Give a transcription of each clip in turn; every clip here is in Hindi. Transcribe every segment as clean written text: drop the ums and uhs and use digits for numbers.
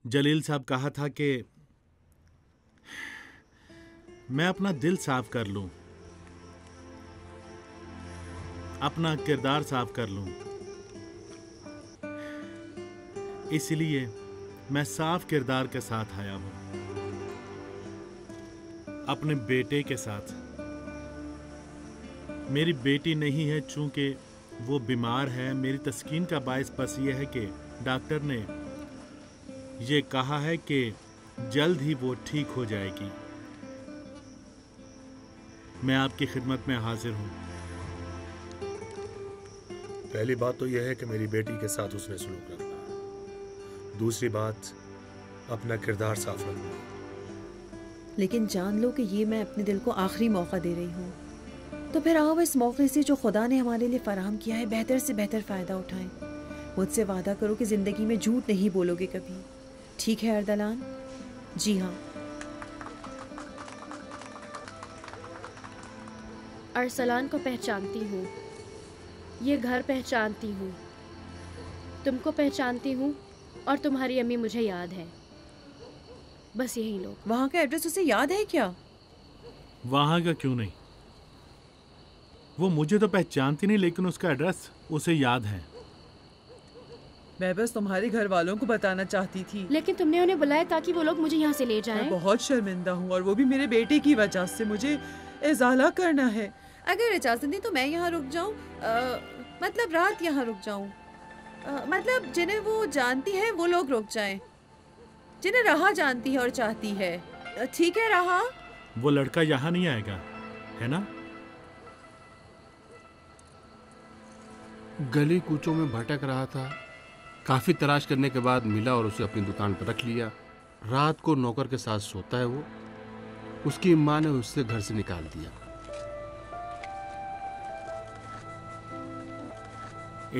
जलील साहब कहा था कि मैं अपना दिल साफ कर लूं, अपना किरदार साफ कर लूं। इसलिए मैं साफ किरदार के साथ आया हूं, अपने बेटे के साथ। मेरी बेटी नहीं है, चूंकि वो बीमार है। मेरी तस्कीन का बायस बस ये है कि डॉक्टर ने ये कहा है कि जल्द ही वो ठीक हो जाएगी। मैं आपकी खिदमत में हाजिर हूं। पहली बात तो यह है कि मेरी बेटी के साथ उसने सलूक रखना। दूसरी बात, अपना किरदार साफ रखना। लेकिन जान लो कि ये मैं अपने दिल को आखिरी मौका दे रही हूँ। तो फिर आओ इस मौके से जो खुदा ने हमारे लिए फराहम किया है बेहतर से बेहतर फ़ायदा उठाएं। मुझसे वादा करो कि ज़िंदगी में झूठ नहीं बोलोगे कभी। ठीक है अर्दलान? जी हाँ। अरसलान को पहचानती हूँ, ये घर पहचानती हूँ, तुमको पहचानती हूँ और तुम्हारी अम्मी मुझे याद है। बस यही लोग। वहाँ का एड्रेस उसे याद है क्या? वहाँ का क्यों नहीं, वो मुझे तो पहचानती नहीं, लेकिन उसका एड्रेस उसे याद है। मैं बस तुम्हारे घर वालों को बताना चाहती थी। लेकिन तुमने उन्हें बुलाया ताकि वो लोग मुझे यहाँ से ले जाएं। मैं बहुत शर्मिंदा हूँ, और वो भी मेरे बेटे की वजह से। मुझे इजाला करना है। अगर इजाजत दी तो मैं यहाँ रुक जाऊँ, मतलब रात यहाँ रुक जाऊँ। मतलब जिन्हें वो जानती है वो लोग रुक जाएं, जिन्हें राहा जानती है और चाहती है। ठीक है राहा? वो लड़का यहाँ नहीं आएगा, है ना? गली कूचों में भटक रहा था, काफी तलाश करने के बाद मिला और उसे अपनी दुकान पर रख लिया। रात को नौकर के साथ सोता है वो। उसकी माँ ने उससे घर से निकाल दिया।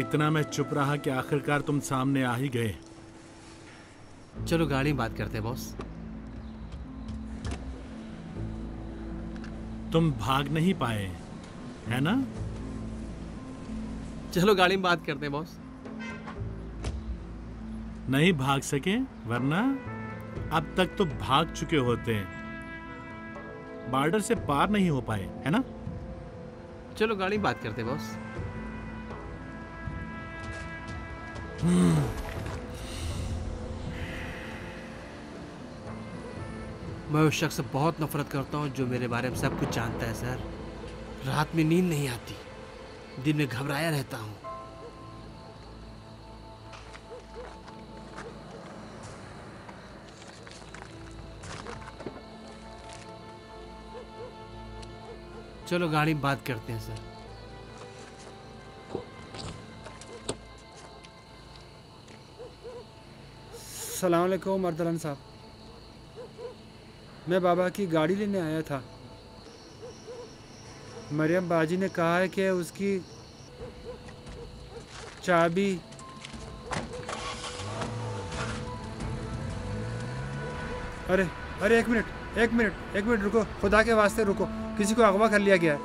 इतना मैं चुप रहा कि आखिरकार तुम सामने आ ही गए। चलो गाड़ी में बात करते हैं बॉस। तुम भाग नहीं पाए, है ना? चलो गाड़ी में बात करते हैं बॉस। नहीं भाग सके, वरना अब तक तो भाग चुके होते हैं। बॉर्डर से पार नहीं हो पाए, है ना? चलो गाड़ी में बात करते हैं बॉस। मैं उस शख्स से बहुत नफरत करता हूँ जो मेरे बारे में सब कुछ जानता है सर। रात में नींद नहीं आती, दिन में घबराया रहता हूँ। चलो गाड़ी में बात करते हैं सर। अस्सलाम वालेकुम अर्दलान साहब, मैं बाबा की गाड़ी लेने आया था। मरियम बाजी ने कहा है कि उसकी चाबी अरे अरे एक मिनट रुको, खुदा के वास्ते रुको। किसी को अगवा कर लिया गया है,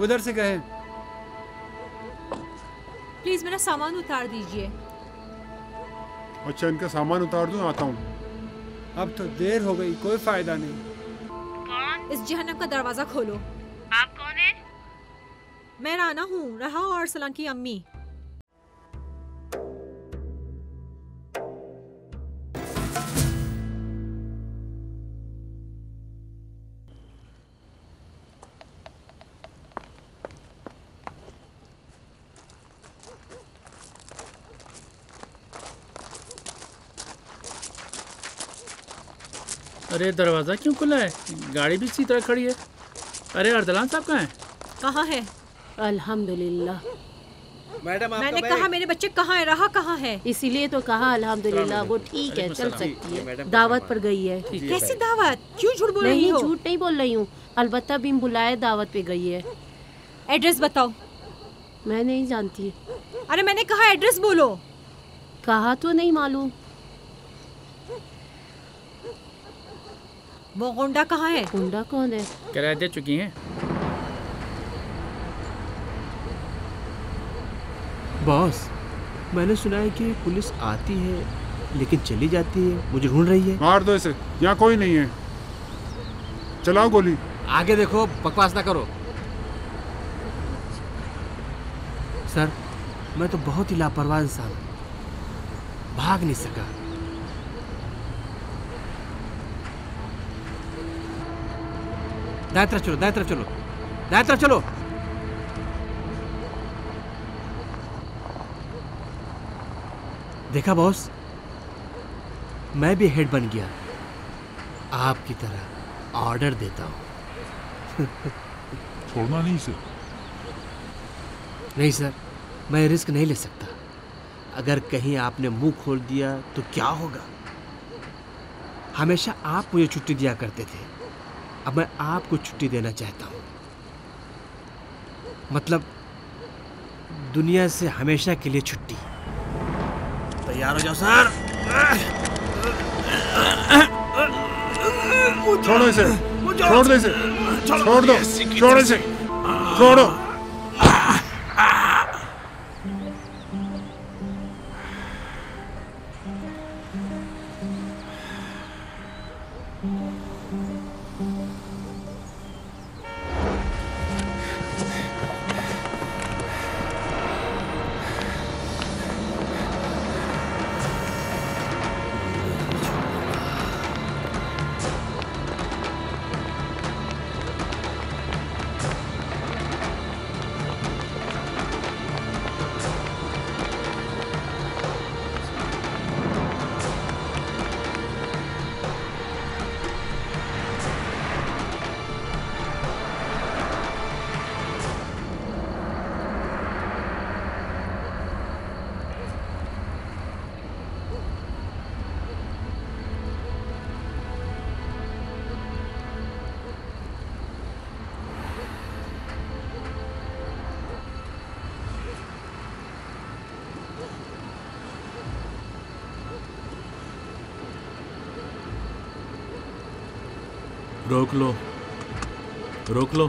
उधर से गए। प्लीज मेरा सामान उतार दीजिए। अच्छा, इनका सामान उतार दूं, आता हूँ। अब तो देर हो गई, कोई फायदा नहीं। कौन? इस जहन्नम का दरवाजा खोलो। आप कौन है? मैं राना हूँ, रहा और अरसलान की अम्मी। अरे दरवाज़ा क्यों खुला है? गाड़ी भी इसी तरह खड़ी है। अरे अर्दलान साहब कहाँ हैं? कहाँ है? अल्हम्दुलिल्लाह। मैडम मैंने कहा मेरे बच्चे कहाँ है, रहा कहाँ है? इसीलिए तो कहा अल्हम्दुलिल्लाह, वो ठीक है, चल सकती है। दावत पर गई है। कैसी दावत? क्यों झूठ बोल रही हो? नहीं, झूठ नहीं बोल रही हूँ। अलबत्ता बिन बुलाए दावत पे गई है। एड्रेस बताओ। मैं नहीं जानती। अरे मैंने कहा एड्रेस बोलो। कहा तो नहीं मालूम। वो गुंडा कहाँ है? गुंडा कौन है? किराया दे चुकी हैं। बॉस, मैंने सुना है कि पुलिस आती है लेकिन चली जाती है, मुझे ढूंढ रही है। मार दो इसे, यहाँ कोई नहीं है। चलाओ गोली। आगे देखो, बकवास ना करो। सर, मैं तो बहुत ही लापरवाह इंसान हूं, भाग नहीं सका। दाएं तरफ चलो, दाएं तरफ चलो, दाएं तरफ चलो। देखा बॉस, मैं भी हेड बन गया, आपकी तरह ऑर्डर देता हूं। छोड़ना नहीं इसे। नहीं सर, मैं रिस्क नहीं ले सकता। अगर कहीं आपने मुंह खोल दिया तो क्या होगा? हमेशा आप मुझे छुट्टी दिया करते थे, अब मैं आपको छुट्टी देना चाहता हूं। मतलब दुनिया से हमेशा के लिए छुट्टी। तैयार हो जाओ सर। छोड़ो इसे, छोड़ दो इसे, छोड़ दो, छोड़ इसे, छोड़ो। रोक लो, रोक लो।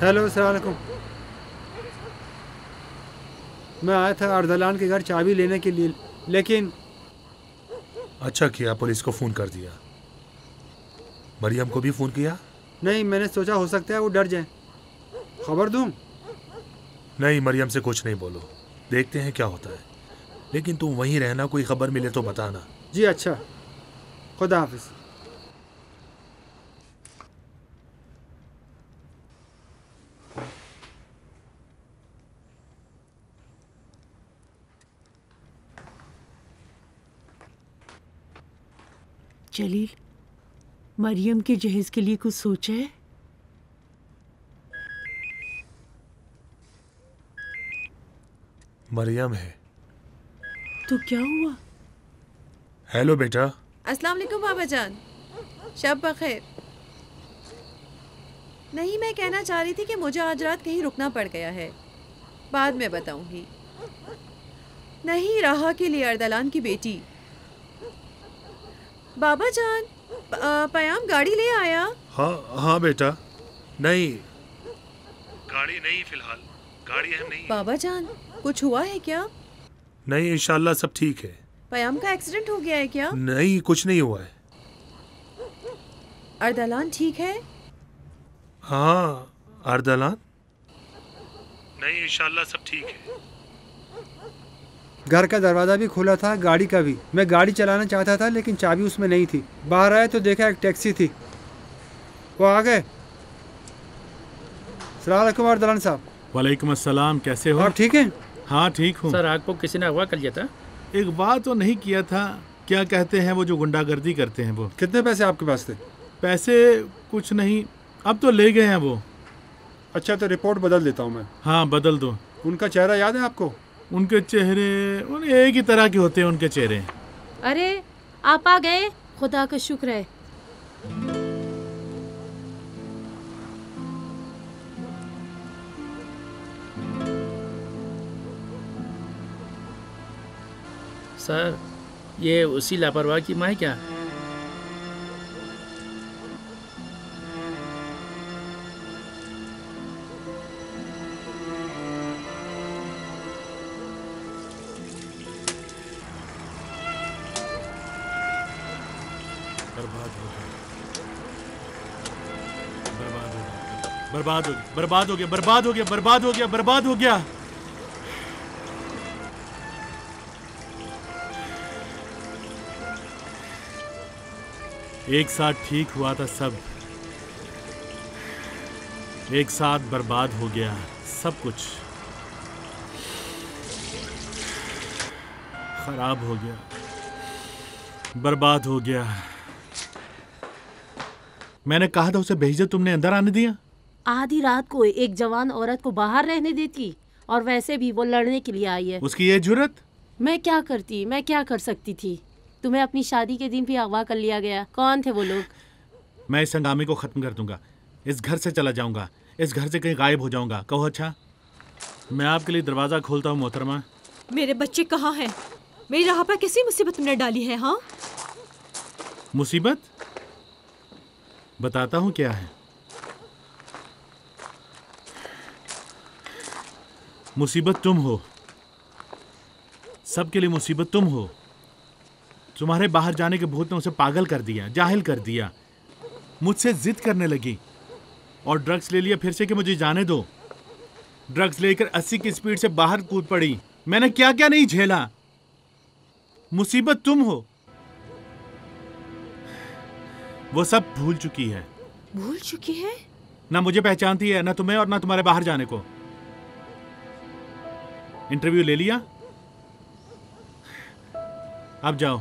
हेलो, अस्सलाम वालेकुम। मैं आया था अर्दलान के घर चाबी लेने के लिए, लेकिन अच्छा किया, पुलिस को फ़ोन कर दिया। मरियम को भी फ़ोन किया? नहीं, मैंने सोचा हो सकता है वो डर जाए। खबर दूं? नहीं, मरियम से कुछ नहीं बोलो, देखते हैं क्या होता है। लेकिन तुम वहीं रहना, कोई खबर मिले तो बताना। जी अच्छा, खुदा हाफिज। जलील, मरियम के जहेज के लिए कुछ सोचा है? मरियम है। तो क्या हुआ? हेलो बेटा। अस्सलाम वालेकुम बाबा जान, शब बखैर। नहीं, मैं कहना चाह रही थी कि मुझे आज रात कहीं रुकना पड़ गया है, बाद में बताऊंगी। नहीं, राहा के लिए अर्दलान की बेटी। बाबा जान, पयाम गाड़ी ले आया? हाँ बेटा। नहीं, गाड़ी नहीं, फिलहाल गाड़ी अहम नहीं। बाबा जान, कुछ हुआ है क्या? नहीं, इंशाल्लाह सब ठीक है। पयाम का एक्सीडेंट हो गया है क्या? नहीं, कुछ नहीं हुआ है। अर्दलान ठीक है? हाँ, अर्दलान? नहीं, इंशाल्लाह सब ठीक है। घर का दरवाज़ा भी खुला था, गाड़ी का भी। मैं गाड़ी चलाना चाहता था लेकिन चाबी उसमें नहीं थी। बाहर आए तो देखा एक टैक्सी थी, वो आ गए। अस्सलाम वालेकुम अर्दलान साहब। वालेकुम अस्सलाम, कैसे हो? आप ठीक हैं? हाँ ठीक हूँ। सर, आपको किसी ने अगवा कर लिया था? एक बात तो नहीं किया था। क्या कहते हैं वो जो गुंडागर्दी करते हैं वो। कितने पैसे आपके पास थे? पैसे कुछ नहीं, अब तो ले गए हैं वो। अच्छा, तो रिपोर्ट बदल देता हूँ मैं। हाँ बदल दो। उनका चेहरा याद है आपको? उनके चेहरे एक ही तरह के होते हैं उनके चेहरे। अरे आप आ गए, खुदा का शुक्र है। सर, ये उसी लापरवाह की माँ है क्या? बर्बाद हो गया, बर्बाद हो गया, बर्बाद हो गया, बर्बाद हो गया, बर्बाद हो गया। एक साथ ठीक हुआ था सब, एक साथ बर्बाद हो गया सब कुछ, खराब हो गया, बर्बाद हो गया। मैंने कहा था उसे भेज दे, तुमने अंदर आने दिया। आधी रात को एक जवान औरत को बाहर रहने देती, और वैसे भी वो लड़ने के लिए आई है। उसकी ये जुर्रत। मैं क्या करती, मैं क्या कर सकती थी? तुम्हें अपनी शादी के दिन भी अगवा कर लिया गया। कौन थे वो लोग? मैं इस हंगामे को खत्म कर दूंगा, इस घर से चला जाऊंगा, इस घर से कहीं गायब हो जाऊंगा। कहो अच्छा। मैं आपके लिए दरवाजा खोलता हूँ मोहतरमा। मेरे बच्चे कहाँ हैं? मेरी राह पर कैसी मुसीबत तुमने डाली है? हाँ, मुसीबत बताता हूँ क्या है। मुसीबत तुम हो, सबके लिए मुसीबत तुम हो। तुम्हारे बाहर जाने के भूत ने उसे पागल कर दिया, जाहिल कर दिया, मुझसे जिद करने लगी और ड्रग्स ले लिया फिर से कि मुझे जाने दो। ड्रग्स लेकर 80 की स्पीड से बाहर कूद पड़ी। मैंने क्या क्या नहीं झेला। मुसीबत तुम हो। वो सब भूल चुकी है। भूल चुकी है? ना मुझे पहचानती है, ना तुम्हें और ना तुम्हारे बाहर जाने को। इंटरव्यू ले लिया, अब जाओ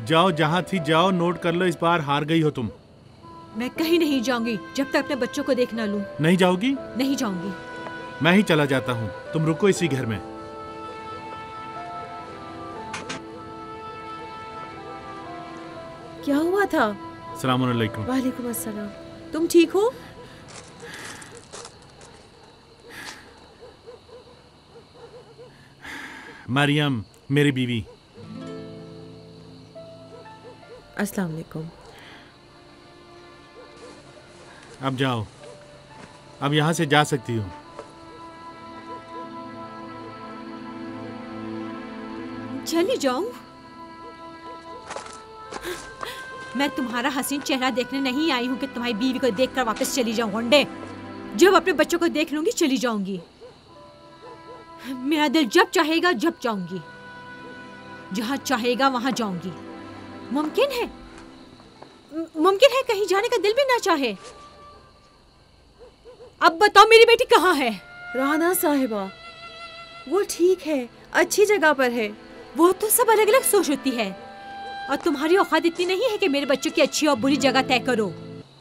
जाओ, जहां थी जाओ। नोट कर लो, इस बार हार गई हो तुम। मैं कहीं नहीं जाऊंगी जब तक अपने बच्चों को देख ना लूं। नहीं जाओगी? नहीं जाऊंगी। मैं ही चला जाता हूं, तुम रुको इसी घर में। क्या हुआ था? अस्सलाम वालेकुम। वालेकुम अस्सलाम। तुम ठीक हो? मरियम मेरी बीवी। अस्सलाम वालेकुम। अब जाओ, अब यहां से जा सकती हो। चली जाऊं? मैं तुम्हारा हसीन चेहरा देखने नहीं आई हूं कि तुम्हारी बीवी को देखकर वापस चली जाऊं। गुंडे, जब अपने बच्चों को देख लूंगी चली जाऊंगी। मेरा दिल जब चाहेगा जब जाऊंगी, जहां चाहेगा वहां जाऊंगी। मुमकिन है, मुमकिन है कहीं जाने का दिल भी ना चाहे। अब बताओ मेरी बेटी कहाँ है? राना साहिबा, वो ठीक है, अच्छी जगह पर है। वो तो सब अलग अलग सोच होती है, और तुम्हारी औकात इतनी नहीं है कि मेरे बच्चों की अच्छी और बुरी जगह तय करो।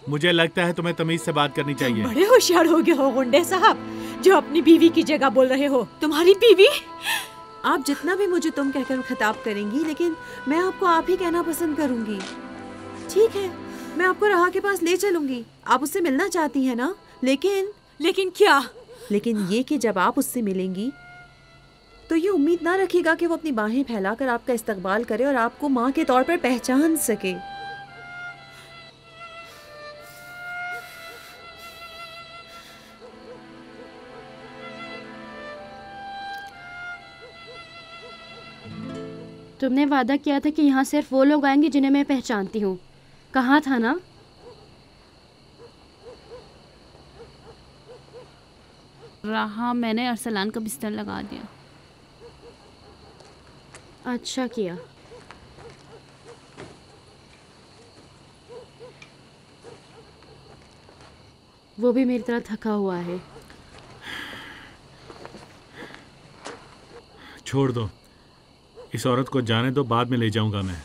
मुझे लगता है तुम्हें तमीज से बात करनी चाहिए। बड़े होशियार हो गए हो गुंडे साहब, जो अपनी बीवी की जगह बोल रहे हो। तुम्हारी बीवी? आप जितना भी मुझे तुम कहकर खिताब करेंगी, लेकिन मैं आपको आप ही कहना पसंद करूंगी। ठीक है, मैं आपको राह के पास ले चलूंगी। आप उससे मिलना चाहती हैं ना? लेकिन क्या? लेकिन ये कि जब आप उससे मिलेंगी तो ये उम्मीद ना रखिएगा कि वो अपनी बाहें फैलाकर आपका इस्तकबाल करे और आपको माँ के तौर पर पहचान सके। तुमने वादा किया था कि यहाँ सिर्फ वो लोग आएंगे जिन्हें मैं पहचानती हूँ। कहाँ था ना? रहा, मैंने अरसलान का बिस्तर लगा दिया। अच्छा किया। वो भी मेरी तरह थका हुआ है। छोड़ दो, इस औरत को जाने दो, बाद में ले जाऊंगा मैं।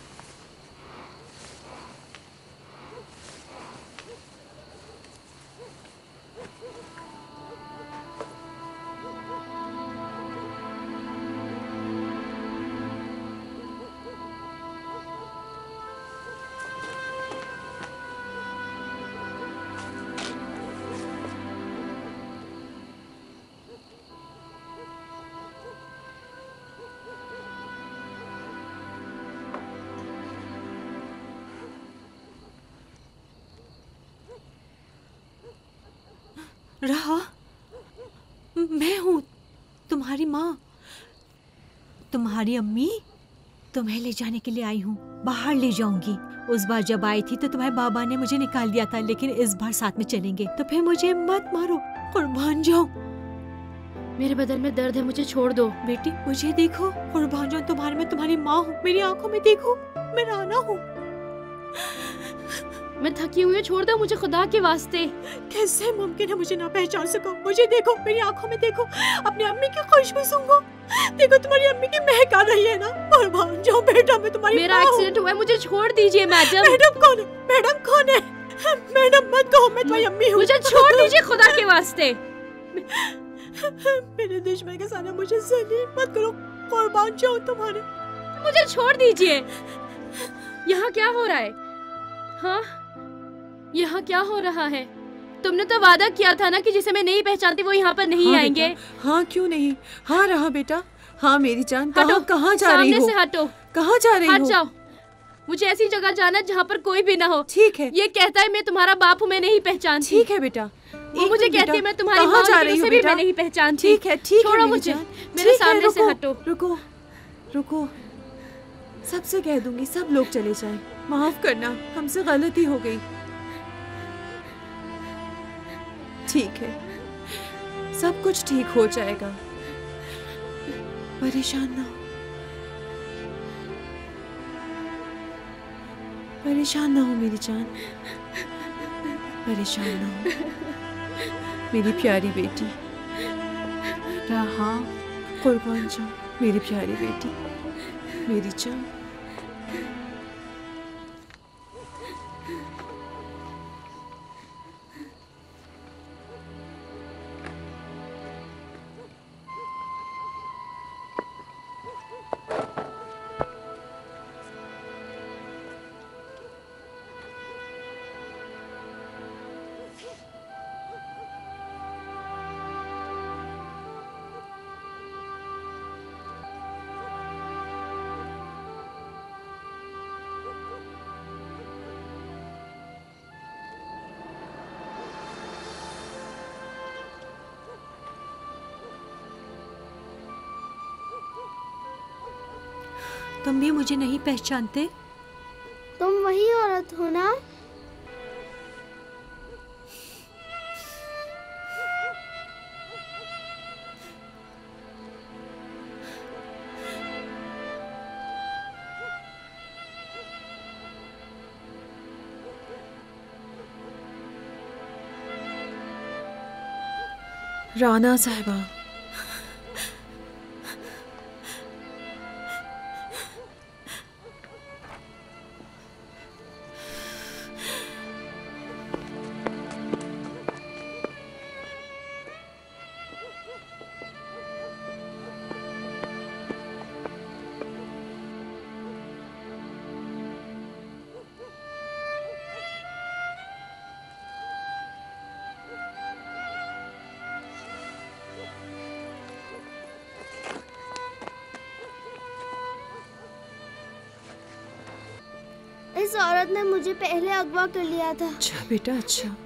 राहा, मैं हूँ तुम्हारी माँ, तुम्हारी अम्मी। तुम्हें ले जाने के लिए आई हूँ, बाहर ले जाऊंगी। उस बार जब आई थी तो तुम्हारे बाबा ने मुझे निकाल दिया था, लेकिन इस बार साथ में चलेंगे। तो फिर मुझे मत मारो, कुर्बान जाओ। मेरे बदन में दर्द है, मुझे छोड़ दो। बेटी मुझे देखो, कुर्बान जाओ तुम्हारे, मैं तुम्हारी माँ हूँ। मेरी आंखों में देखो, मैं राना हूँ। मैं थकी हुई हूँ, छोड़ दो मुझे खुदा के वास्ते। कैसे मुमकिन है मुझे ना पहचान सको? मुझे देखो, मेरी आंखों में देखो, अपनी अम्मी की खुशबू सूंघो। देखो तुम्हारी अम्मी की महक आ रही है ना। कुर्बान जाओ बेटा, मैं तुम्हारी मेरा एक्सीडेंट हुआ है, मुझे छोड़ दीजिए मैडम। मैडम कौन है? मैडम कौन है? मैडम मत कहो, मैं तुम्हारी अम्मी हूँ। मुझे छोड़ दीजिए खुदा के वास्ते। मेरे दुश्मन के सामने मुझे जलील मत करो, कुर्बान जाओ तुम्हारे। मुझे छोड़ दीजिए। यहाँ क्या हो रहा है? हाँ, यहाँ क्या हो रहा है? तुमने तो वादा किया था ना कि जिसे मैं नहीं पहचानती वो यहाँ पर नहीं आएंगे। हाँ क्यों नहीं? हाँ रहा बेटा। हाँ मेरी जान, कहाँ जा रही हो? सामने से हटो। कहाँ जा रही हो? हट जाओ। मुझे ऐसी जगह जाना जहाँ पर कोई भी ना हो। ठीक है। ये कहता है मैं तुम्हारा बाप हूँ, मैं नहीं पहचानती। ठीक है बेटा। वो मुझे कहती है मैं तुम्हारी माँ हूँ, लेकिन उसे भी मैं नहीं पहचानती। ठीक है, ठीक है। छोड़ो मुझे, मेरे सामने से हटो। रुको रुको, सबसे कह दूंगी, सब लोग चले जाएं। माफ करना, हमसे गलती हो गई। ठीक है, सब कुछ ठीक हो जाएगा, परेशान ना हो, परेशान ना हो मेरी जान, परेशान ना हो मेरी प्यारी बेटी। रहा, कुर्बान जाओ मेरी प्यारी बेटी, मेरी जान। तुम भी मुझे नहीं पहचानते? तुम वही औरत हो ना? राना साहिबा, इस औरत ने मुझे पहले अगवा कर लिया था। अच्छा बेटा, अच्छा।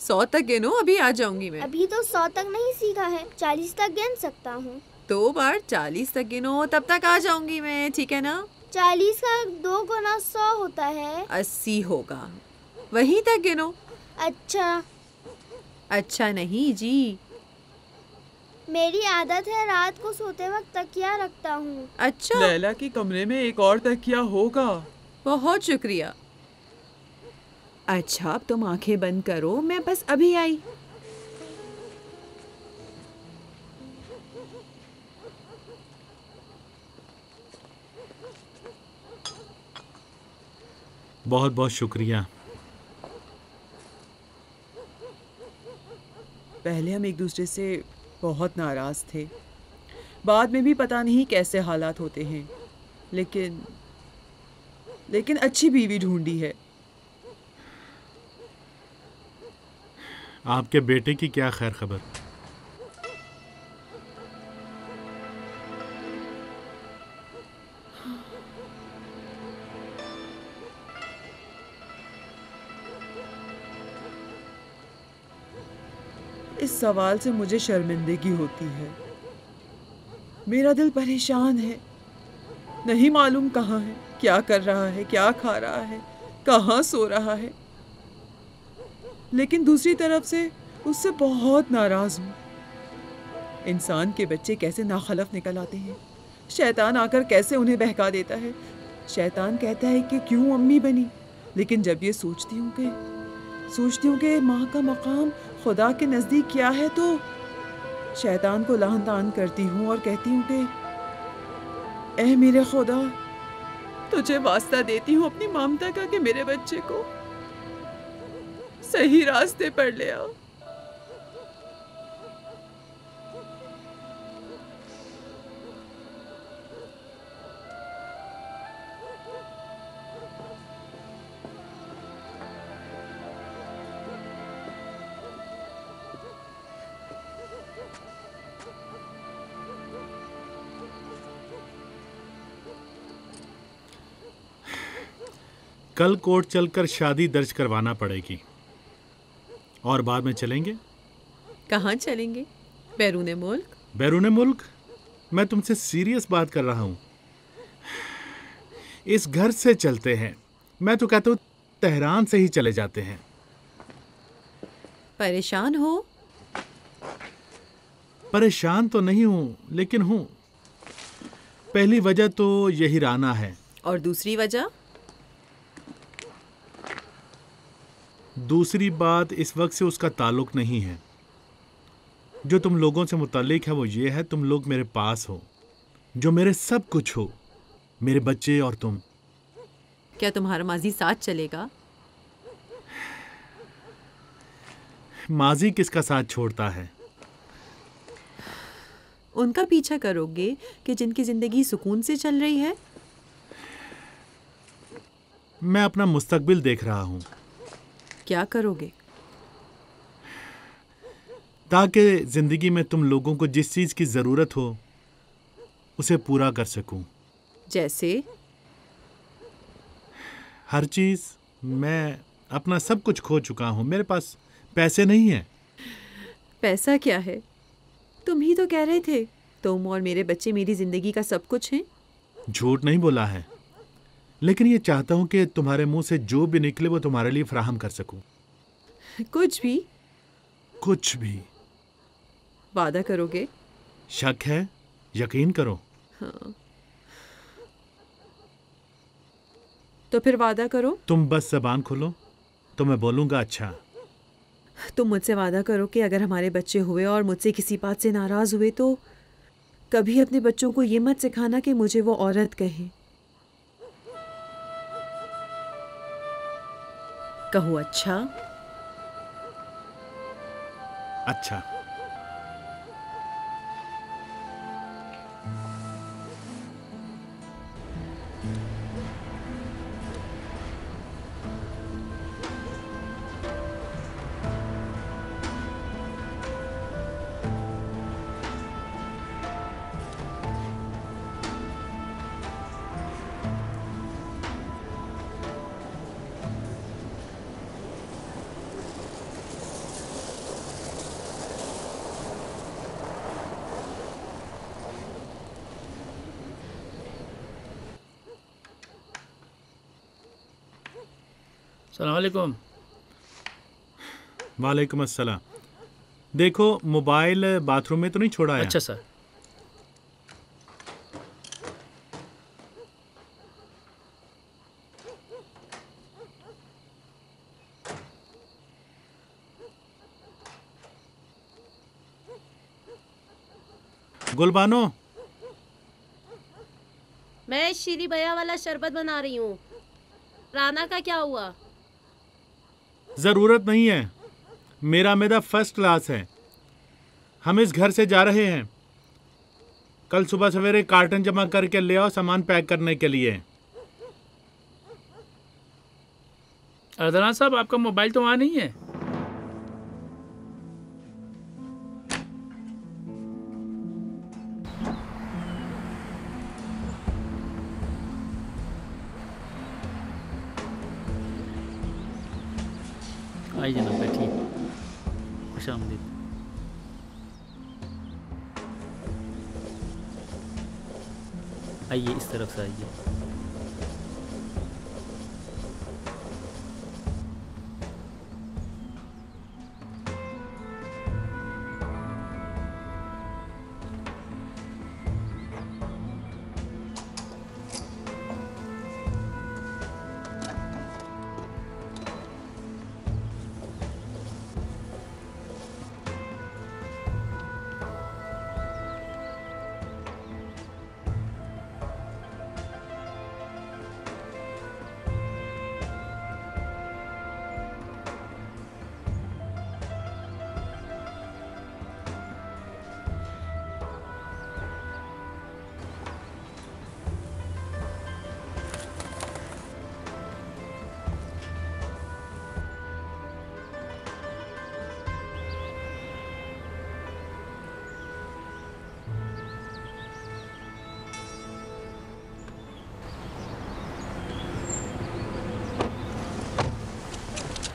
सौ तक गिनो, अभी आ जाऊंगी मैं। अभी तो 100 तक नहीं सीखा है, 40 तक गिन सकता हूँ। 2 बार 40 तक गिनो, तब तक आ जाऊंगी मैं, ठीक है ना? 40 का 2 गुना 100 होता है 80 होगा, वहीं तक गिनो। अच्छा। अच्छा नहीं जी, मेरी आदत है रात को सोते वक्त तकिया रखता हूँ। अच्छा। लैला के कमरे में एक और तकिया होगा। बहुत शुक्रिया। अच्छा अब तुम आंखें बंद करो, मैं बस अभी आई। बहुत बहुत शुक्रिया। पहले हम एक दूसरे से बहुत नाराज थे, बाद में भी पता नहीं कैसे हालात होते हैं, लेकिन अच्छी बीवी ढूंढी है। आपके बेटे की क्या खैर खबर? इस सवाल से मुझे शर्मिंदगी होती है। मेरा दिल परेशान है, नहीं मालूम कहाँ है, क्या कर रहा है, क्या खा रहा है, कहाँ सो रहा है। लेकिन दूसरी तरफ से उससे बहुत नाराज हूँ। इंसान के बच्चे कैसे नाखलफ निकल आते हैं, शैतान आकर कैसे उन्हें बहका देता है। शैतान कहता है कि क्यों अम्मी बनी, लेकिन जब ये सोचती हूँ कि माँ का मकाम खुदा के नज़दीक क्या है, तो शैतान को लान तान करती हूँ और कहती हूँ कि ऐ मेरे खुदा, तुझे वास्ता देती हूँ अपनी ममता का कि मेरे बच्चे को सही रास्ते पर ले आओ। कल कोर्ट चलकर शादी दर्ज करवाना पड़ेगी और बाद में चलेंगे। कहाँ चलेंगे? बैरूने मुल्क? बैरूने मुल्क? मैं तुमसे सीरियस बात कर रहा हूँ। इस घर से चलते हैं। मैं तो कहता हूँ तेहरान से ही चले जाते हैं। परेशान हो? परेशान तो नहीं हूँ, लेकिन हूँ। पहली वजह तो यही राना है। और दूसरी वजह? दूसरी बात इस वक्त से उसका ताल्लुक नहीं है। जो तुम लोगों से मुताल्लिक है वो ये है, तुम लोग मेरे पास हो, जो मेरे सब कुछ हो, मेरे बच्चे और तुम। क्या तुम्हारा माजी साथ चलेगा? माजी किसका साथ छोड़ता है? उनका पीछा करोगे कि जिनकी जिंदगी सुकून से चल रही है? मैं अपना मुस्तकबिल देख रहा हूँ। क्या करोगे? ताकि जिंदगी में तुम लोगों को जिस चीज की जरूरत हो उसे पूरा कर सकूं। जैसे? हर चीज। मैं अपना सब कुछ खो चुका हूं, मेरे पास पैसे नहीं है। पैसा क्या है? तुम ही तो कह रहे थे तुम और मेरे बच्चे मेरी जिंदगी का सब कुछ हैं। झूठ नहीं बोला है, लेकिन ये चाहता हूं कि तुम्हारे मुंह से जो भी निकले वो तुम्हारे लिए फराहम कर सकूं। कुछ भी? कुछ भी। वादा करोगे? शक है? यकीन करो। हाँ। तो फिर वादा करो। तुम बस जबान खोलो तो मैं बोलूंगा। अच्छा, तुम मुझसे वादा करो कि अगर हमारे बच्चे हुए और मुझसे किसी बात से नाराज हुए तो कभी अपने बच्चों को ये मत सिखाना कि मुझे वो औरत कहे। कहो अच्छा? अच्छा। अस्सलामुअलैकुम। वालेकुम अस्सलाम। देखो, मोबाइल बाथरूम में तो नहीं छोड़ा है? अच्छा सर। गुलबानो, मैं शीरी भैया वाला शरबत बना रही हूँ। राना का क्या हुआ? जरूरत नहीं है, मेरा मैदा फर्स्ट क्लास है। हम इस घर से जा रहे हैं। कल सुबह सवेरे कार्टन जमा करके ले आओ सामान पैक करने के लिए। अरदलान साहब, आपका मोबाइल तो वहाँ नहीं है? आइए जनाब, बैठिए। खुशामदीद। आइए, इस तरफ से आइए।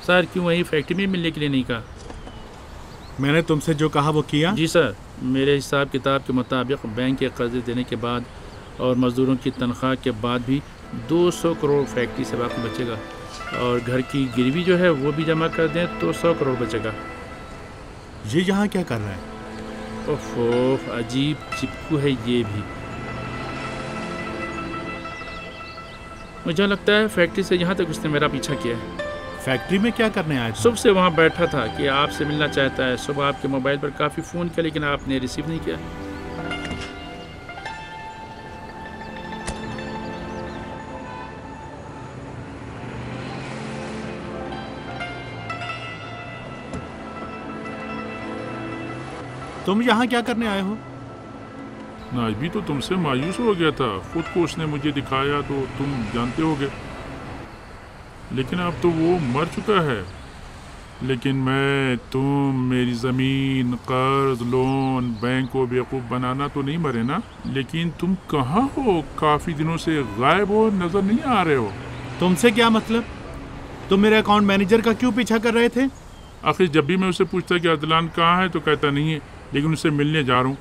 सर, क्यों वहीं फैक्ट्री में मिलने के लिए नहीं कहा? मैंने तुमसे जो कहा वो किया? जी सर, मेरे हिसाब किताब के मुताबिक बैंक के कर्जे देने के बाद और मज़दूरों की तनख्वाह के बाद भी 200 करोड़ फैक्ट्री से बाकी बचेगा, और घर की गिरवी जो है वो भी जमा कर दें तो 100 करोड़ बचेगा। ये यहाँ क्या कर रहा है? ओहो, अजीब चिपकू है ये भी। मुझे लगता है फैक्ट्री से यहाँ तक उसने मेरा पीछा किया है। फैक्ट्री में क्या करने आया? सुबह से वहाँ बैठा था कि आपसे मिलना चाहता है। सुबह आपके मोबाइल पर काफ़ी फ़ोन किया लेकिन आपने रिसीव नहीं किया। तुम यहाँ क्या करने आए हो? नाजबी तो तुमसे मायूस हो गया था। खुद को उसने मुझे दिखाया तो तुम जानते होगे, लेकिन अब तो वो मर चुका है। लेकिन मैं, तुम, मेरी ज़मीन, कर्ज, लोन, बैंक को बेवकूफ़ बनाना तो नहीं मरे ना? लेकिन तुम कहाँ हो? काफ़ी दिनों से गायब हो, नज़र नहीं आ रहे हो। तुमसे क्या मतलब? तुम मेरे अकाउंट मैनेजर का क्यों पीछा कर रहे थे? आखिर जब भी मैं उसे पूछता कि अदलान कहाँ है तो कहता नहीं है, लेकिन उसे मिलने जा रहा हूँ।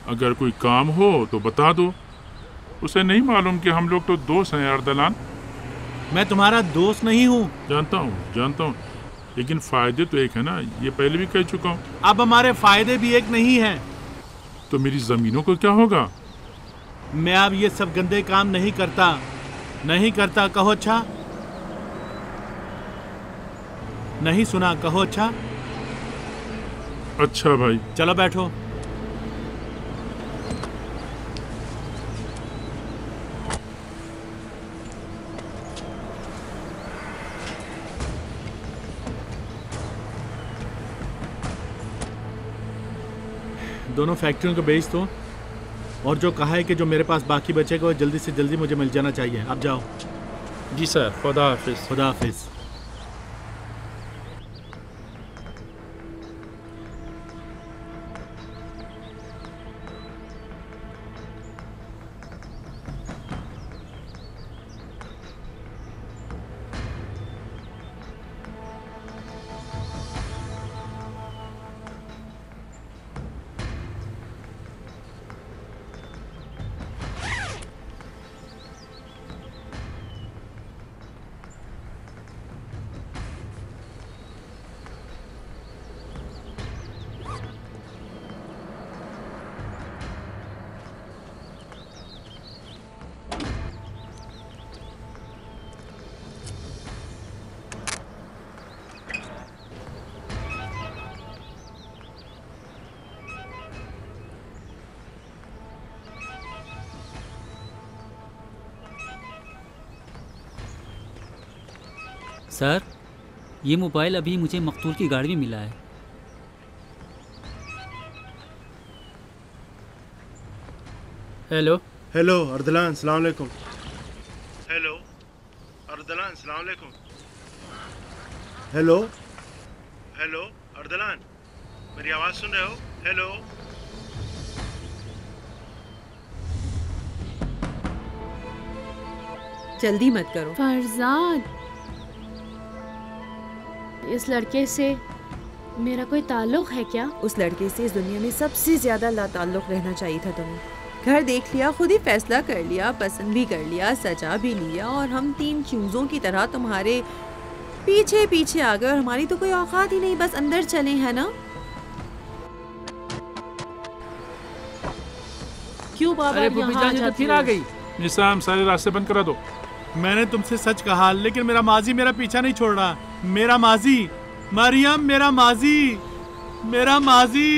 अगर कोई काम हो तो बता दो। उसे नहीं मालूम कि हम लोग तो दोस्त हैं अरदलान। मैं तुम्हारा दोस्त नहीं हूँ। जानता हूँ, लेकिन फायदे तो एक है ना, ये पहले भी कह चुका हूँ। अब हमारे फायदे भी एक नहीं हैं। तो मेरी जमीनों को क्या होगा? मैं अब ये सब गंदे काम नहीं करता। कहो अच्छा? नहीं सुना? कहो अच्छा। अच्छा भाई, चलो बैठो। दोनों फैक्ट्रियों को बेच दो, और जो कहा है कि जो मेरे पास बाकी बचेगा वो जल्दी से जल्दी मुझे मिल जाना चाहिए। अब जाओ। जी सर, खुदा हाफिज। खुदा हाफिज। सर, ये मोबाइल अभी मुझे मकतूल की गाड़ी में मिला है। हेलो हेलो अर्दलान, अस्सलाम वालेकुम। हेलो अर्दलान, अस्सलाम वालेकुम। हेलो हेलो अर्दलान, मेरी आवाज़ सुन रहे हो? हेलो जल्दी मत करो। फरजाद, इस लड़के से मेरा कोई ताल्लुक है क्या? उस लड़के से इस दुनिया में सबसे ज्यादा लाताल्लुक रहना चाहिए था तुम्हें। घर देख लिया, खुद ही फैसला कर लिया, पसंद भी कर लिया, सजा भी लिया, और हम 3 चूजों की तरह तुम्हारे पीछे पीछे आ गए, और हमारी तो कोई औकात ही नहीं, बस अंदर चले, है ना? क्यों बाबा अरे भूपी जान, ये तो फिर आ गई। निसाम, सारे रास्ते बंद करा दो। मैंने तुमसे सच कहा, लेकिन मेरा माजी मेरा पीछा नहीं छोड़ रहा। मेरा माजी, मरियम, मेरा माजी, मेरा माजी।